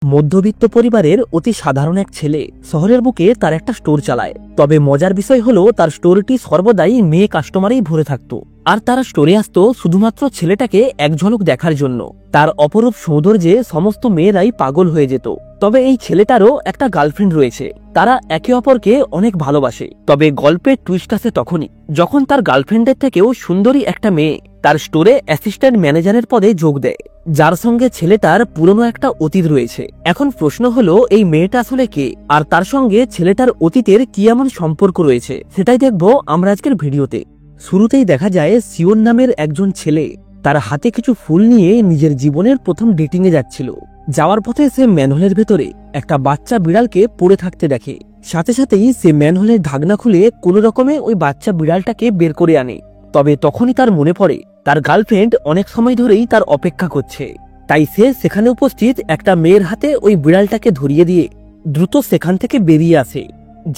মধ্যবিত্ত পরিবারের অতি সাধারণ এক ছেলে শহরের বুকে তার একটা স্টোর চালায়। তবে মজার বিষয় হলো তার স্টোরটি সর্বদাই মেয়ে কাস্টমারেই ভরে থাকতো, আর তারা স্টোরে আসতো শুধুমাত্র ছেলেটাকে এক ঝলক দেখার জন্য। তার অপরূপ সৌন্দর্যে সমস্ত মেয়েরাই পাগল হয়ে যেত। তবে এই ছেলেটারও একটা গার্লফ্রেন্ড রয়েছে, তারা একে অপরকে অনেক ভালোবাসে। তবে গল্পের টুইস্ট আসে তখনই যখন তার গার্লফ্রেন্ডের থেকেও সুন্দরী একটা মেয়ে তার স্টোরে অ্যাসিস্ট্যান্ট ম্যানেজারের পদে যোগ দেয়, যার সঙ্গে ছেলেটার পুরনো একটা অতীত রয়েছে। এখন প্রশ্ন হলো এই মেয়েটা আসলে কে, আর তার সঙ্গে ছেলেটার অতীতের কি এমন সম্পর্ক রয়েছে, সেটাই দেখবো আমরা আজকের ভিডিওতে। শুরুতেই দেখা যায় সিওন নামের একজন ছেলে তার হাতে কিছু ফুল নিয়ে নিজের জীবনের প্রথম ডেটিং এ যাচ্ছিল। যাওয়ার পথে সে ম্যানহোলের ভেতরে একটা বাচ্চা বিড়ালকে পড়ে থাকতে দেখে। সাথে সাথেই সে ম্যানহোলের ঢাকনা খুলে কোনো রকমে ওই বাচ্চা বিড়ালটাকে বের করে আনে। তবে তখনই তার মনে পড়ে তার গার্লফ্রেন্ড অনেক সময় ধরেই তার অপেক্ষা করছে। তাই সে সেখানে উপস্থিত একটা মেয়ের হাতে ওই বিড়ালটাকে ধরিয়ে দিয়ে দ্রুত সেখান থেকে বেরিয়ে আসে।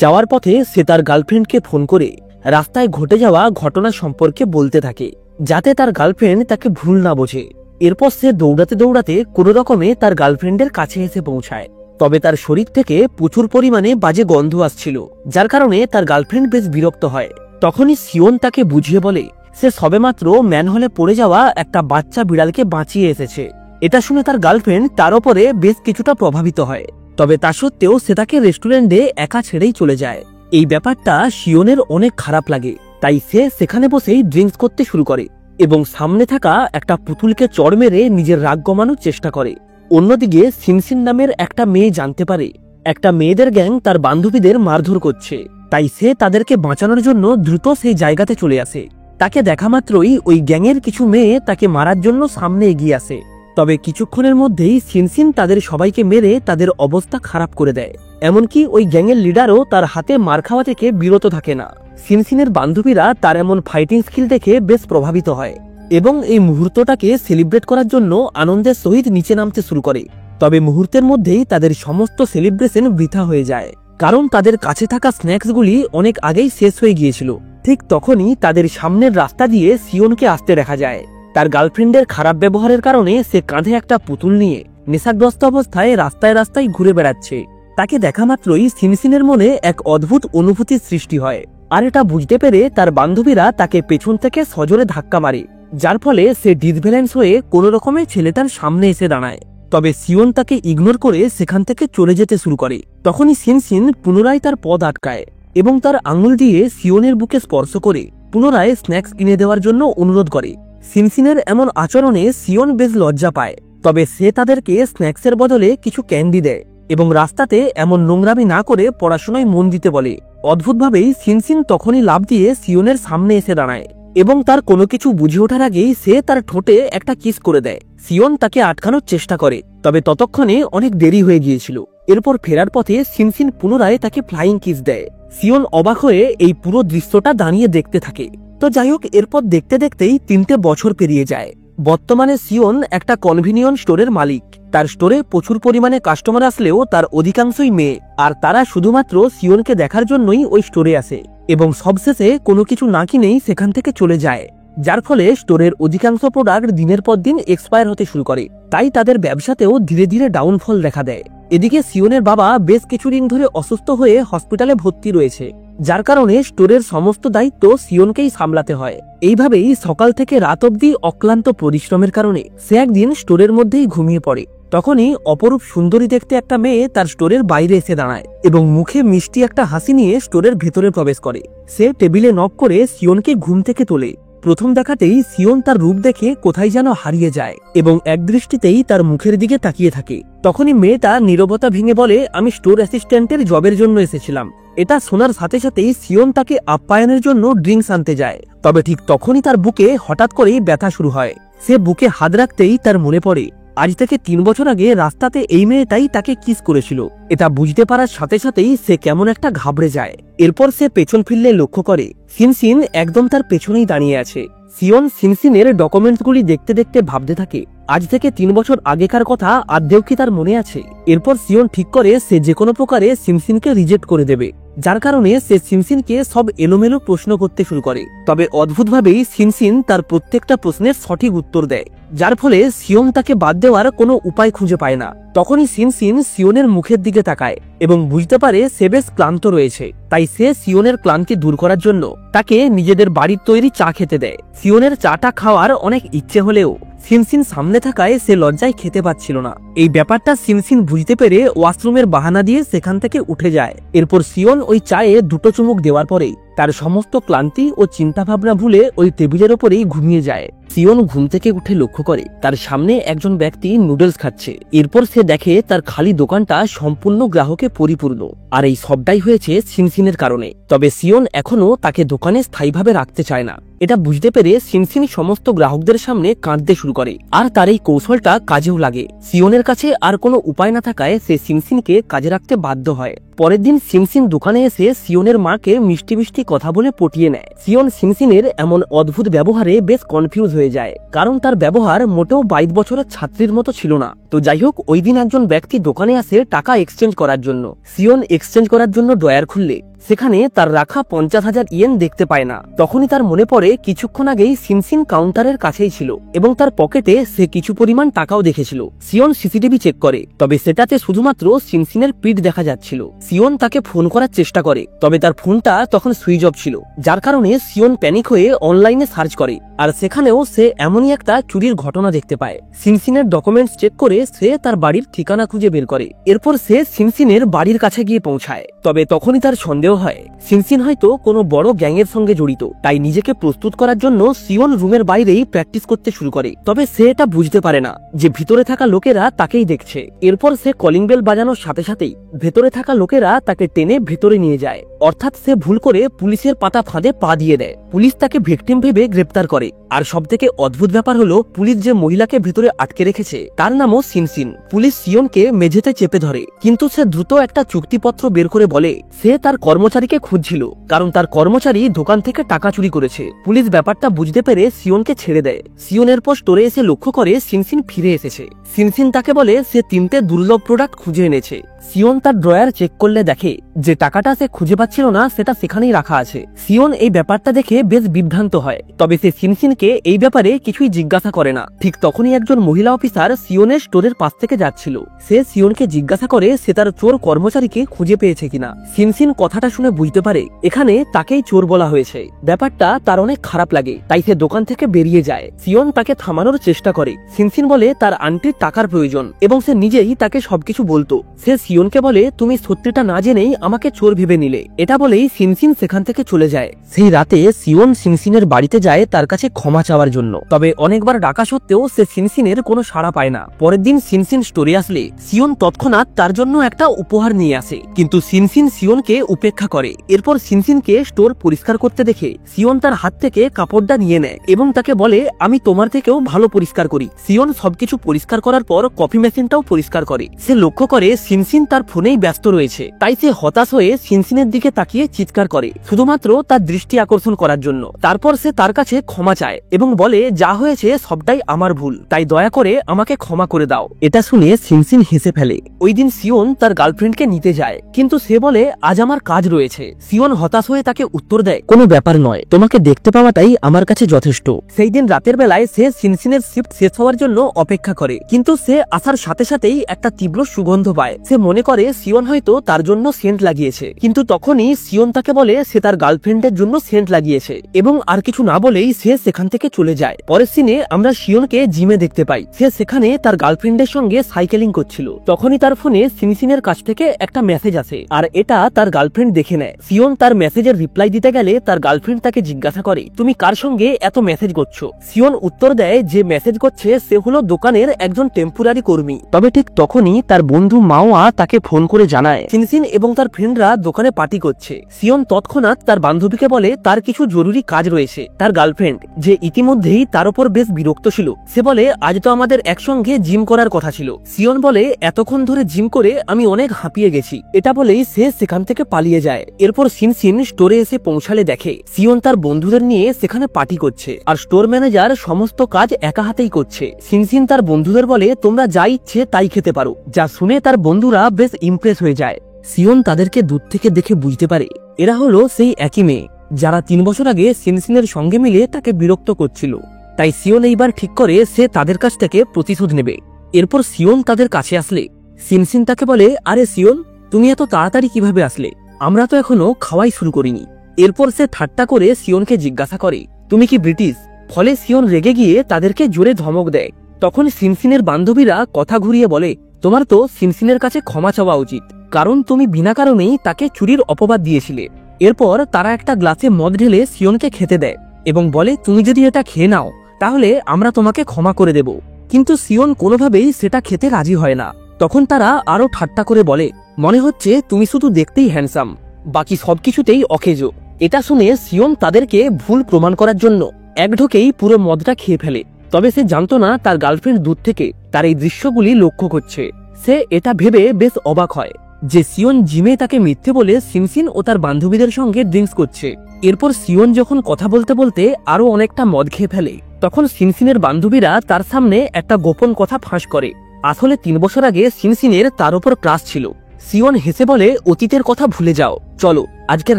যাওয়ার পথে সে তার গার্লফ্রেন্ডকে ফোন করে রাস্তায় ঘটে যাওয়া ঘটনা সম্পর্কে বলতে থাকে, যাতে তার গার্লফ্রেন্ড তাকে ভুল না বোঝে। এরপর সে দৌড়াতে দৌড়াতে কোনো রকমে তার গার্লফ্রেন্ডের কাছে এসে পৌঁছায়। তবে তার শরীর থেকে প্রচুর পরিমাণে বাজে গন্ধ আসছিল, যার কারণে তার গার্লফ্রেন্ড বেশ বিরক্ত হয়। তখনই সিওন তাকে বুঝিয়ে বলে সে সবেমাত্র ম্যানহোলে পড়ে যাওয়া একটা বাচ্চা বিড়ালকে বাঁচিয়ে এসেছে। এটা শুনে তার গার্লফ্রেন্ড তার ওপরে বেশ কিছুটা প্রভাবিত হয়। তবে তা সত্ত্বেও সে তাকে রেস্টুরেন্টে একা ছেড়েই চলে যায়। এই ব্যাপারটা সিওনের অনেক খারাপ লাগে, তাই সে সেখানে বসেই ড্রিঙ্কস করতে শুরু করে এবং সামনে থাকা একটা পুতুলকে চড় মেরে নিজের রাগ কমানোর চেষ্টা করে। অন্যদিকে সিনসিন নামের একটা মেয়ে জানতে পারে একটা মেয়েদের গ্যাং তার বান্ধবীদের মারধর করছে, তাই সে তাদেরকে বাঁচানোর জন্য দ্রুত সেই জায়গাতে চলে আসে। তাকে দেখা মাত্রই ওই গ্যাংয়ের কিছু মেয়ে তাকে মারার জন্য সামনে এগিয়ে আসে। তবে কিছুক্ষণের মধ্যেই সিনসিন তাদের সবাইকে মেরে তাদের অবস্থা খারাপ করে দেয়। এমনকি ওই গ্যাংয়ের লিডারও তার হাতে মার খাওয়া থেকে বিরত থাকে না। সিনসিনের বান্ধবীরা তার এমন ফাইটিং স্কিল দেখে বেশ প্রভাবিত হয় এবং এই মুহূর্তটাকে সেলিব্রেট করার জন্য আনন্দের সহিত নিচে নামতে শুরু করে। তবে মুহূর্তের মধ্যেই তাদের সমস্ত সেলিব্রেশন বৃথা হয়ে যায়, কারণ তাদের কাছে থাকা স্ন্যাক্সগুলি অনেক আগেই শেষ হয়ে গিয়েছিল। ঠিক তখনই তাদের সামনের রাস্তা দিয়ে সিওনকে আসতে দেখা যায়। তার গার্লফ্রেন্ডের খারাপ ব্যবহারের কারণে সে কাঁধে একটা পুতুল নিয়ে নেশাগ্রস্ত অবস্থায় রাস্তায় রাস্তায় ঘুরে বেড়াচ্ছে। তাকে দেখা মাত্রই সিনসিনের মনে এক অদ্ভুত অনুভূতির সৃষ্টি হয়, আর এটা বুঝতে পেরে তার বান্ধবীরা তাকে পেছন থেকে সজোরে ধাক্কা মারে, যার ফলে সে ডিসব্যালেন্স হয়ে কোনো রকমে ছেলেটার সামনে এসে দাঁড়ায়। তবে সিওন তাকে ইগনোর করে সেখান থেকে চলে যেতে শুরু করে। তখনই সিনসিন পুনরায় তার পথ আটকায় এবং তার আঙুল দিয়ে সিওনের বুকে স্পর্শ করে পুনরায় স্ন্যাক্স কিনে দেওয়ার জন্য অনুরোধ করে। সিনসিনের এমন আচরণে সিওন বেশ লজ্জা পায়, তবে সে তাদেরকে স্ন্যাক্সের বদলে কিছু ক্যান্ডি দেয় এবং রাস্তাতে এমন নোংরামি না করে পড়াশোনায় মন দিতে বলে। অদ্ভুতভাবেই সিনসিন তখনই লাফ দিয়ে সিওনের সামনে এসে দাঁড়ায় এবং তার কোনো কিছু বুঝে ওঠার আগেই সে তার ঠোঁটে একটা কিস করে দেয়। সিওন তাকে আটকানোর চেষ্টা করে, তবে ততক্ষণে অনেক দেরি হয়ে গিয়েছিল। এরপর ফেরার পথে সিনসিন পুনরায় তাকে ফ্লাইং কিস দেয়। সিওন অবাক হয়ে এই পুরো দৃশ্যটা দাঁড়িয়ে দেখতে থাকে। তো যাই হোক, এরপর দেখতে দেখতেই 3টে বছর পেরিয়ে যায়। বর্তমানে সিওন একটা কনভিনিয়েন্স স্টোরের মালিক। তার স্টোরে প্রচুর পরিমাণে কাস্টমার আসলেও তার অধিকাংশই মেয়ে, আর তারা শুধুমাত্র সিওনকে দেখার জন্যই ওই স্টোরে আসে এবং সবশেষে কোনো কিছু না কিনেই সেখান থেকে চলে যায়, যার ফলে স্টোরের অধিকাংশ প্রোডাক্ট দিনের পর দিন এক্সপায়ার হতে শুরু করে। তাই তাদের ব্যবসাতেও ধীরে ধীরে ডাউনফল দেখা দেয়। এদিকে সিওনের বাবা বেশ কিছুদিন ধরে অসুস্থ হয়ে হসপিটালে ভর্তি রয়েছে, যার কারণে স্টোরের সমস্ত দায়িত্ব সিওনকেই সামলাতে হয়। এইভাবেই সকাল থেকে রাত অবধি অক্লান্ত পরিশ্রমের কারণে সে একদিন স্টোরের মধ্যেই ঘুমিয়ে পড়ে। তখনই অপরূপ সুন্দরী দেখতে একটা মেয়ে তার স্টোরের বাইরে এসে দাঁড়ায় এবং মুখে মিষ্টি একটা হাসি নিয়ে স্টোরের ভেতরে প্রবেশ করে। সে টেবিলে নক করে সিওনকে ঘুম থেকে তোলে। প্রথম দেখাতেই সিওন তার রূপ দেখে কোথায় যেন হারিয়ে যায় এবং একদৃষ্টিতেই তার মুখের দিকে তাকিয়ে থাকে। তখনই মেয়েটা নীরবতা ভেঙে বলে, আমি স্টোর অ্যাসিস্ট্যান্টের জবের জন্য এসেছিলাম। এটা শোনার সাথে সাথেই সিওন তাকে আপ্যায়নের জন্য ড্রিঙ্কস আনতে যায়। তবে ঠিক তখনই তার বুকে হঠাৎ করেই ব্যথা শুরু হয়। সে বুকে হাত রাখতেই তার মনে পড়ে আজ থেকে 3 বছর আগে রাস্তাতে এই মেয়েটাই তাকে কিস করেছিল। এটা বুঝতে পারার সাথে সাথেই সে কেমন একটা ঘাবড়ে যায়। এরপর সে পেছন ফিরলে লক্ষ্য করে সিনসিন একদম তার পেছনেই দাঁড়িয়ে আছে। সিওন সিনসিনের ডকুমেন্টসগুলি দেখতে দেখতে ভাবতে থাকে আজ থেকে 3 বছর আগেকার কথা আদৌ কি তার মনে আছে। এরপর সিওন ঠিক করে সে যে কোনো প্রকারে সিনসিনকে রিজেক্ট করে দেবে। যার কারণে সে সিনসিনকে সব এলোমেলো প্রশ্ন করতে শুরু করে। তবে অদ্ভুতভাবেই সিনসিন তার প্রত্যেকটা প্রশ্নের সঠিক উত্তর দেয়, যার ফলে সিওন তাকে বাদ দেওয়ার কোনো উপায় খুঁজে পায় না। তখনই সিনসিন সিওনের মুখের দিকে তাকায় এবং বুঝতে পারে সে বেশ ক্লান্ত রয়েছে। তাই সে সিওনের ক্লান্তি দূর করার জন্য তাকে নিজেদের বাড়ির তৈরি চা খেতে দেয়। সিওনের চাটা খাওয়ার অনেক ইচ্ছে হলেও সিনসিন সামনে থাকায় সে লজ্জায় খেতে পাচ্ছিল না। এই ব্যাপারটা সিনসিন বুঝতে পেরে ওয়াশরুমের বাহানা দিয়ে সেখান থেকে উঠে যায়। এরপর সিওন ওই চায়ে 2টো চুমুক দেওয়ার পরেই তার সমস্ত ক্লান্তি ও চিন্তাভাবনা ভুলে ওই টেবিলের ওপরেই ঘুমিয়ে যায়। সিওন ঘুম থেকে উঠে লক্ষ্য করে তার সামনে একজন ব্যক্তি নুডলস খাচ্ছে। এরপর সে দেখে তার খালি দোকানটা সম্পূর্ণ গ্রাহকে পরিপূর্ণ, আর এই সবটাই হয়েছে সিনসিনের কারণে। তবে সিওন এখনো তাকে দোকানে স্থায়ীভাবে রাখতে চায় না। এটা বুঝতে পেরে সিনসিন সমস্ত গ্রাহকদের সামনে কাঁদতে শুরু করে, আর তার এই কৌশলটা কাজেও লাগে। সিওনের কাছে আর কোনো উপায় না থাকায় সে সিনসিনকে কাজে রাখতে বাধ্য হয়। পরের দিন সিনসিন দোকানে এসে সিওনের মাকে মিষ্টি মিষ্টি কথা বলে পটিয়ে নেয়। সিওন সিনসিনের এমন অদ্ভুত ব্যবহারে বেশ কনফিউজ হয়ে যায়, কারণ তার ব্যবহার মোটেও 22 বছরের ছাত্রীর মতো ছিল না। তো যাই হোক, ওই দিন একজন ব্যক্তি দোকানে আসে টাকা এক্সচেঞ্জ করার জন্য। সিওন এক্সচেঞ্জ করার জন্য ড্রয়ার খুললে সেখানে তার রাখা 50,000 ইয়েন দেখতে পায় না। তখনই তার মনে পড়ে কিছুক্ষণ আগেই সিনসিন কাউন্টারের কাছেই ছিল এবং তার পকেটে সে কিছু পরিমাণ টাকাও দেখেছিল। সিওন সিসিটিভি চেক করে, তবে সেটাতে শুধুমাত্র সিনসিনের পিঠ দেখা যাচ্ছিল। সিওন তাকে ফোন করার চেষ্টা করে, তবে তার ফোনটা তখন সুইচ অফ ছিল, যার কারণে সিওন প্যানিক হয়ে অনলাইনে সার্চ করে, আর সেখানেও সে এমনই একটা চুরির ঘটনা দেখতে পায়। সিনসিনের ডকুমেন্টস চেক করে সে তার বাড়ির ঠিকানা খুঁজে বের করে। এরপর সে সিনসিনের বাড়ির কাছে গিয়ে পৌঁছায়। তবে তখনই তার সন্দেহ হয় সিনসিন হয়তো কোনো বড় গ্যাংয়ের সঙ্গে জড়িত। তাই নিজেকে প্রস্তুত করার জন্য সিওন রুমের বাইরেই প্র্যাকটিস করতে শুরু করে। তবে সে এটা বুঝতে পারে না যে ভিতরে থাকা লোকেরা তাকেই দেখছে। এরপর সে কলিং বেল বাজানোর সাথে সাথেই ভেতরে থাকা লোকেরা তাকে টেনে ভেতরে নিয়ে যায়। অর্থাৎ সে ভুল করে পুলিশের পাতা ফাঁদে পা দিয়ে দেয়। পুলিশ তাকে ভিকটিম ভেবে গ্রেপ্তার করে। আর সবথেকে অদ্ভুত ব্যাপার হলো, পুলিশ যে মহিলাকে ভিতরে আটকে রেখেছে তার নামও সিনসিন। পুলিশ সিওনকে মেঝেতে চেপে ধরে, কিন্তু সে দ্রুত একটা চুক্তিপত্র বের করে বলে সে তার কর্মচারীকে খুঁজছিল, কারণ তার কর্মচারী দোকান থেকে টাকা চুরি করেছে। পুলিশ ব্যাপারটা বুঝতে পেরে সিওনকে ছেড়ে দেয়। সিওনের পর স্টোরে এসে লক্ষ্য করে সিনসিন ফিরে এসেছে। সিনসিন তাকে বলে সে 3টে দুর্লভ প্রোডাক্ট খুঁজে এনেছে। সিওন তার ড্রয়ার চেক করলে দেখে যে টাকাটা সে খুঁজে পাচ্ছিল না, সেটা সেখানেই রাখা আছে। সিওন এই ব্যাপারটা দেখে বেশ বিভ্রান্ত হয়, তবে সে সিনসিনকে এই ব্যাপারে কিছুই জিজ্ঞাসা করে না। ঠিক তখনই একজন মহিলা অফিসার সিওনের স্টোরের পাশ থেকে যাচ্ছিল। সে সিওনকে জিজ্ঞাসা করে সে তার চোর কর্মচারীকে খুঁজে পেয়েছে কিনা। সিনসিন কথাটা শুনে বুঝতে পারে এখানে তাকেই চোর বলা হয়েছে। ব্যাপারটা তার অনেক খারাপ লাগে, তাই সে দোকান থেকে বেরিয়ে যায়। সিওন তাকে থামানোর চেষ্টা করে। সিনসিন বলে তার আন্টির টাকার প্রয়োজন এবং সে নিজেই তাকে সবকিছু বলতো। সে সিওনকে বলে তুমি সত্যিটা না জেনেই আমাকে চোর ভেবে নিলে। এটা বলেই সিনসিন সেখান থেকে চলে যায়। সেই রাতে সিওন সিনসিনের বাড়িতে যায় তার কাছে ক্ষমা চাওয়ার জন্য। তবে অনেকবার ডাকা সত্ত্বেও সে সিনসিনের কোনো সাড়া পায় না। পরের দিন সিনসিন স্টোরে আসলে সিওন তৎক্ষণাৎ তার জন্য একটা উপহার নিয়ে আসে, কিন্তু সিনসিন সিওনকে উপেক্ষা করে। এরপর সিনসিনকে স্টোর পরিষ্কার করতে দেখে সিওন তার হাত থেকে কাপড়টা নিয়ে নেয় এবং তাকে বলে আমি তোমার থেকেও ভালো পরিষ্কার করি। সিওন সবকিছু পরিষ্কার করার পর কফি মেশিনটাও পরিষ্কার করে। সে লক্ষ্য করে সিনসিন তার ফোনেই ব্যস্ত রয়েছে, তাই সে হতাশ হয়ে সিনসিনের দিকে তাকিয়ে চিৎকার করে, শুধুমাত্র তার দৃষ্টি আকর্ষণ করার জন্য। তারপর সে তার কাছে ক্ষমা চায় এবং বলে যা হয়েছে সবটাই আমার ভুল, তাই দয়া করে আমাকে ক্ষমা করে দাও। এটা শুনে সিনসিন হেসে ফেলে। ওই দিন সিওন তার গার্লফ্রেন্ডকে নিতে যায়, কিন্তু সে বলে আজ আমার কাজ রয়েছে। সিওন হতাশ হয়ে তাকে উত্তর দেয় কোনো ব্যাপার নয়, তোমাকে দেখতে পাওয়াটাই আমার কাছে যথেষ্ট। সেই দিন রাতের বেলায় সে সিনসিনের শিফট শেষ হওয়ার জন্য অপেক্ষা করে, কিন্তু সে আসার সাথে সাথেই একটা তীব্র সুগন্ধ পায়। সে মনে করে সিওন হয়তো তার জন্য সেন্ট লাগিয়েছে, কিন্তু তখনই সিওন তাকে বলে সে তার গার্লফ্রেন্ডের জন্য সেন্ট লাগিয়েছে এবং আর কিছু না বলেই সে সেখান থেকে চলে যায়। পরের সিনে আমরা সিওনকে জিমে দেখতে পাই। সে সেখানে তার গার্লফ্রেন্ডের সঙ্গে সাইকেলিং করছিল। তখনই তার ফোনে সিনসিনের কাছ থেকে একটা মেসেজ আসে, আর এটা তার গার্লফ্রেন্ড দেখে নেয়। সিওন তার মেসেজের রিপ্লাই দিতে গেলে তার গার্লফ্রেন্ড তাকে জিজ্ঞাসা করে তুমি কার সঙ্গে এত মেসেজ করছো। সিওন উত্তর দেয় যে মেসেজ করছে সে হলো দোকানের একজন টেম্পোরারি কর্মী। তবে ঠিক তখনই তার বন্ধু মাওয়া তাকে ফোন করে জানায় সিনসিন এবং তার ফ্রেন্ডরা দোকানে পার্টি করছে। সিওন তৎক্ষণাৎ তার বান্ধবীকে বলে তার কিছু জরুরি কাজ রয়েছে। তার গার্লফ্রেন্ড, যে ইতিমধ্যেই তার উপর বেশ বিরক্ত ছিল, সে বলে আজ তো আমাদের একসঙ্গে জিম করার কথা ছিল। সিওন বলে এতক্ষণ ধরে জিম করে আমি অনেক হাঁপিয়ে গেছি। এটা বলেই সে সেখান থেকে পালিয়ে যায়। এরপর সিনসিন স্টোরে এসে পৌঁছালে দেখে সিওন তার বন্ধুদের নিয়ে সেখানে পার্টি করছে, আর স্টোর ম্যানেজার সমস্ত কাজ একা হাতেই করছে। সিনসিন তার বন্ধুদের বলে তোমরা যা ইচ্ছে তাই খেতে পারো, যা শুনে তার বন্ধুরা বেশ ইমপ্রেস হয়ে যায়। সিওন তাদেরকে দূর থেকে দেখে বুঝতে পারে এরা হলো সেই একই মেয়ে যারা 3 বছর আগে সিনসিনের সঙ্গে মিলে তাকে বিরক্ত করছিল। তাই সিওন এইবার ঠিক করে সে তাদের কাছ থেকে প্রতিশোধ নেবে। এরপর সিওন তাদের কাছে আসলে সিনসিন তাকে বলে, আরে সিওন, তুমি এত তাড়াতাড়ি কিভাবে আসলে? আমরা তো এখনো খাওয়াই শুরু করিনি। এরপর সে ঠাট্টা করে সিওনকে জিজ্ঞাসা করে, তুমি কি ব্রিটিশ? ফলে সিওন রেগে গিয়ে তাদেরকে জোরে ধমক দেয়। তখন সিনসিনের বান্ধবীরা কথা ঘুরিয়ে বলে, তোমার তো সিনসিনের কাছে ক্ষমা চাওয়া উচিত, কারণ তুমি বিনা কারণেই তাকে চুরির অপবাদ দিয়েছিলে। এরপর তারা একটা গ্লাসে মদ ঢেলে সিওনকে খেতে দেয় এবং বলে, তুমি যদি এটা খেয়ে নাও তাহলে আমরা তোমাকে ক্ষমা করে দেব। কিন্তু সিওন কোনোভাবেই সেটা খেতে রাজি হয় না। তখন তারা আরো ঠাট্টা করে বলে, মনে হচ্ছে তুমি শুধু দেখতেই হ্যান্ডসাম, বাকি সবকিছুতেই অকেজো। এটা শুনে সিওন তাদেরকে ভুল প্রমাণ করার জন্য এক ঢোকেই পুরো মদটা খেয়ে ফেলে। তবে সে জানতো না তার গার্লফ্রেন্ড দূর থেকে তার এই দৃশ্যগুলি লক্ষ্য করছে। সে এটা ভেবে বেশ অবাক হয় যে সিওন জিমে তাকে মিথ্যে বলে সিনসিন ও তার বান্ধবীদের সঙ্গে ড্রিঙ্কস করছে। এরপর সিওন যখন কথা বলতে বলতে আরো অনেকটা মদ খেয়ে ফেলে, তখন সিনসিনের বান্ধবীরা তার সামনে একটা গোপন কথা ফাঁস করে। আসলে 3 বছর আগে সিনসিনের তার উপর ক্রাশ ছিল। সিওন হেসে বলে, অতীতের কথা ভুলে যাও, চলো আজকের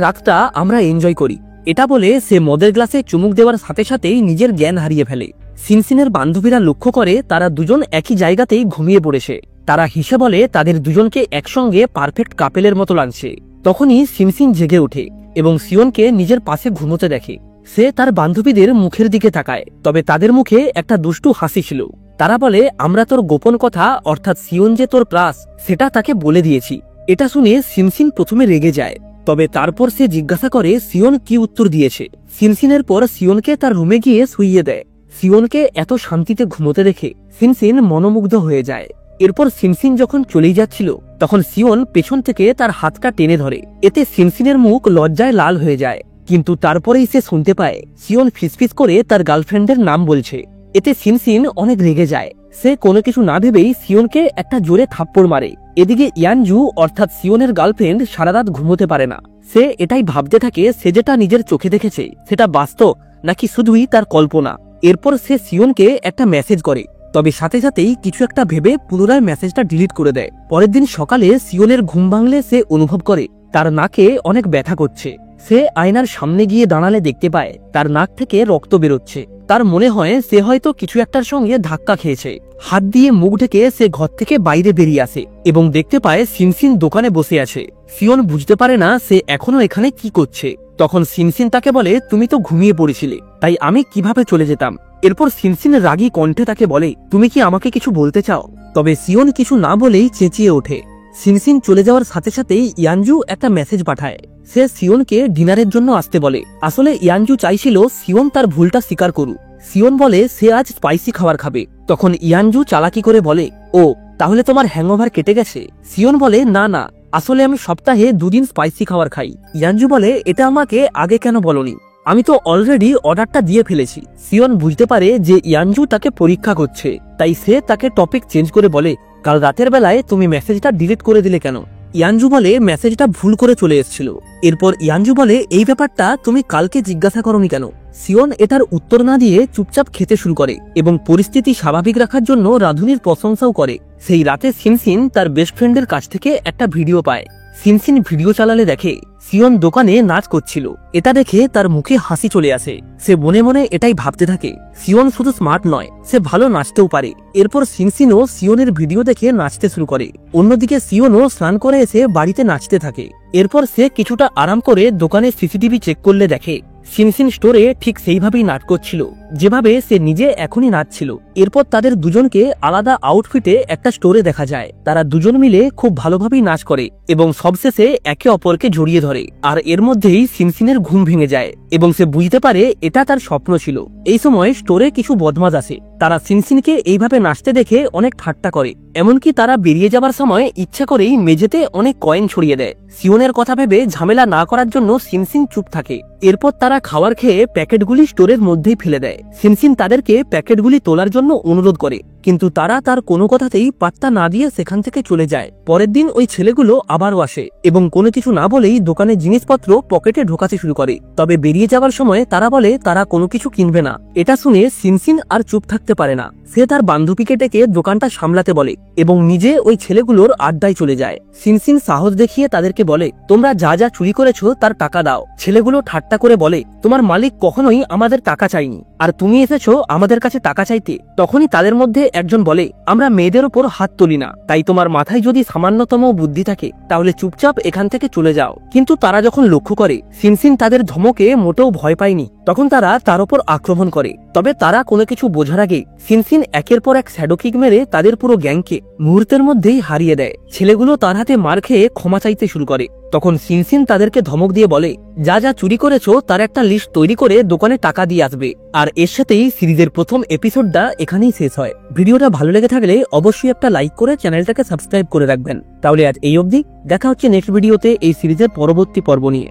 রাতটা আমরা এনজয় করি। এটা বলে সে মদের গ্লাসে চুমুক দেওয়ার সাথে সাথেই নিজের জ্ঞান হারিয়ে ফেলে। সিনসিনের বান্ধবীরা লক্ষ্য করে তারা দুজন একই জায়গাতেই ঘুমিয়ে পড়েছে। তারা হেসে বলে তাদের দুজনকে একসঙ্গে পারফেক্ট কাপেলের মতো লাগছে। তখনই সিনসিন জেগে ওঠে এবং সিওনকে নিজের পাশে ঘুমোতে দেখে। সে তার বান্ধবীদের মুখের দিকে তাকায়, তবে তাদের মুখে একটা দুষ্টু হাসি ছিল। তারা বলে, আমরা তোর গোপন কথা অর্থাৎ সিওন যে তোর ক্রাশ সেটা তাকে বলে দিয়েছি। এটা শুনে সিনসিন প্রথমে রেগে যায়, তবে তারপর সে জিজ্ঞাসা করে সিওন কি উত্তর দিয়েছে। সিনসিনের পর সিওনকে তার রুমে গিয়ে শুইয়ে দেয়। সিওনকে এত শান্তিতে ঘুমোতে দেখে সিনসিন মনোমুগ্ধ হয়ে যায়। এরপর সিনসিন যখন চলেই যাচ্ছিল তখন সিওন পেছন থেকে তার হাতটা টেনে ধরে। এতে সিনসিনের মুখ লজ্জায় লাল হয়ে যায়, কিন্তু তারপরেই সে শুনতে পায় সিওন ফিসফিস করে তার গার্লফ্রেন্ডের নাম বলছে। এতে সিনসিন অনেক রেগে যায়। সে কোনো কিছু না ভেবেই সিওনকে একটা জোরে থাপ্পড় মারে। এদিকে ইয়ানজু অর্থাৎ সিওনের গার্লফ্রেন্ড সারা রাত ঘুমোতে পারে না। সে এটাই ভাবতে থাকে সে যেটা নিজের চোখে দেখেছে সেটা বাস্তব নাকি শুধুই তার কল্পনা। এরপর সে সিওনকে একটা মেসেজ করে, তবে সাথে সাথেই কিছু একটা ভেবে পুনরায় মেসেজটা ডিলিট করে দেয়। পরের দিন সকালে সিওনের ঘুম ভাঙলে সে অনুভব করে তার নাকে অনেক ব্যথা করছে। সে আয়নার সামনে গিয়ে দাঁড়ালে দেখতে পায় তার নাক থেকে রক্ত বেরোচ্ছে। তার মনে হয় সে হয়তো কিছু একটার সঙ্গে ধাক্কা খেয়েছে। হাত দিয়ে মুখ ঢেকে সে ঘর থেকে বাইরে বেরিয়ে আসে এবং দেখতে পায় সিনসিন দোকানে বসে আছে। সিওন বুঝতে পারে না সে এখনো এখানে কি করছে। তখন সিনসিন তাকে বলে, তুমি তো ঘুমিয়ে পড়েছিলে, তাই আমি কিভাবে চলে যেতাম। এরপর সিনসিন রাগী কণ্ঠে তাকে বলে, তুমি কি আমাকে কিছু বলতে চাও? তবে সিওন কিছু না বলেই চেঁচিয়ে ওঠে। সিনসিন চলে যাওয়ার সাথে সাথেই ইয়ানজু একটা মেসেজ পাঠায়। সে সিওনকে ডিনারের জন্য আসতে বলে। আসলে ইয়ানজু চাইছিল সিওন তার ভুলটা স্বীকার করুক। সিওন বলে সে আজ স্পাইসি খাবার খাবে। তখন ইয়ানজু চালাকি করে বলে, ও তাহলে তোমার হ্যাংওভার কেটে গেছে? সিওন বলে, না না, আসলে আমি সপ্তাহে 2 দিন স্পাইসি খাবার খাই। ইয়ানজু বলে, এটা আমাকে আগে কেন বলনি? আমি তো অলরেডি অর্ডারটা দিয়ে ফেলেছি। সিওন বুঝতে পারে যে ইয়ানজু তাকে পরীক্ষা করছে, তাই সে তাকে টপিক চেঞ্জ করে বলে, কাল রাতের বেলায় তুমি মেসেজটা ডিলিট করে দিলে কেন? ইয়ানজু বলে, মেসেজটা ভুল করে চলে এসেছিল। এরপর ইয়ানজু বলে, এই ব্যাপারটা তুমি কালকে জিজ্ঞাসা করোনি কেন? সিওন এটার উত্তর না দিয়ে চুপচাপ খেতে শুরু করে এবং পরিস্থিতি স্বাভাবিক রাখার জন্য রাধুনির প্রশংসাও করে। সেই রাতে সিনসিন তার বেস্ট ফ্রেন্ডের কাছ থেকে একটা ভিডিও পায়। সিনসিন ভিডিও চালালে দেখে সিওন দোকানে নাচ করছিল। এটা দেখে তার মুখে হাসি চলে আসে। সে মনে মনে এটাই ভাবতে থাকে, সিওন শুধু স্মার্ট নয়, সে ভালো নাচতেও পারে। এরপর সিনসিনও সিওনের ভিডিও দেখে নাচতে শুরু করে। অন্যদিকে সিওনও স্নান করে এসে বাড়িতে নাচতে থাকে। এরপর সে কিছুটা আরাম করে দোকানে সিসিটিভি চেক করলে দেখে সিনসিন স্টোরে ঠিক সেইভাবেই নাচ করছিল যেভাবে সে নিজে এখনই নাচছিল। এরপর তাদের দুজনকে আলাদা আউটফিটে একটা স্টোরে দেখা যায়। তারা দুজন মিলে খুব ভালোভাবেই নাচ করে এবং সবশেষে একে অপরকে জড়িয়ে ধরে। আর এর মধ্যেই সিনসিনের ঘুম ভেঙে যায় এবং সে বুঝতে পারে এটা তার স্বপ্ন ছিল। এই সময় স্টোরে কিছু বদমাশ আসে। তারা সিনসিনকে এইভাবে নাচতে দেখে অনেক ঠাট্টা করে। এমনকি তারা বেরিয়ে যাবার সময় ইচ্ছা করেই মেঝেতে অনেক কয়েন ছড়িয়ে দেয়। সিওনের কথা ভেবে ঝামেলা না করার জন্য সিনসিন চুপ থাকে। এরপর তারা খাবার খেয়ে প্যাকেটগুলি স্টোরের মধ্যেই ফেলে দেয়। সিনসিন তাদেরকে প্যাকেটগুলি তোলার জন্য অনুরোধ করে, কিন্তু তারা তার কোনো কথাতেই পাত্তা না দিয়ে সেখান থেকে চলে যায়। পরের দিন ওই ছেলেগুলো আবারও আসে এবং কোনো কিছু না বলেই দোকানের জিনিসপত্র পকেটে ঢোকাতে শুরু করে। তবে বেরিয়ে যাওয়ার সময় তারা বলে তারা কোনো কিছু কিনবে না। এটা শুনে সিনসিন আর চুপ থাকতে পারে না। সে তার বান্ধবীকে ডেকে দোকানটা সামলাতে বলে এবং নিজে ওই ছেলেগুলোর আড্ডায় চলে যায়। সিনসিন সাহস দেখিয়ে তাদেরকে বলে, তোমরা যা যা চুরি করেছো তার টাকা দাও। ছেলেগুলো ঠাট্টা করে বলে, তোমার মালিক কখনোই আমাদের টাকা চাইনি, আর তুমি এসেছো আমাদের কাছে টাকা চাইতে। তখনই তাদের মধ্যে একজন বলে, আমরা মেয়েদের ওপর হাত তুলি না, তাই তোমার মাথায় যদি সামান্যতম বুদ্ধি থাকে তাহলে চুপচাপ এখান থেকে চলে যাও। কিন্তু তারা যখন লক্ষ্য করে সিনসিন তাদের ধমকে মোটেও ভয় পায়নি, তখন তারা তার উপর আক্রমণ করে। তবে তারা কোনো কিছু বোঝার আগে সিনসিন একের পর এক শ্যাডো কিক মেরে তাদের পুরো গ্যাংকে মুহূর্তের মধ্যেই হারিয়ে দেয়। ছেলেগুলো তার হাতে মার খেয়ে ক্ষমা চাইতে শুরু করে। তখন সিনসিন তাদেরকে ধমক দিয়ে বলে, যা যা চুরি করেছো তার একটা লিস্ট তৈরি করে দোকানে টাকা দিয়ে আসবে। আর এর সাথেই সিরিজের প্রথম এপিসোডটা এখানেই শেষ হয়। ভিডিওটা ভালো লেগে থাকলে অবশ্যই একটা লাইক করে চ্যানেলটাকে সাবস্ক্রাইব করে রাখবেন। তাহলে আজ এই অবধি, দেখা হচ্ছে নেক্সট ভিডিওতে এই সিরিজের পরবর্তী পর্ব নিয়ে।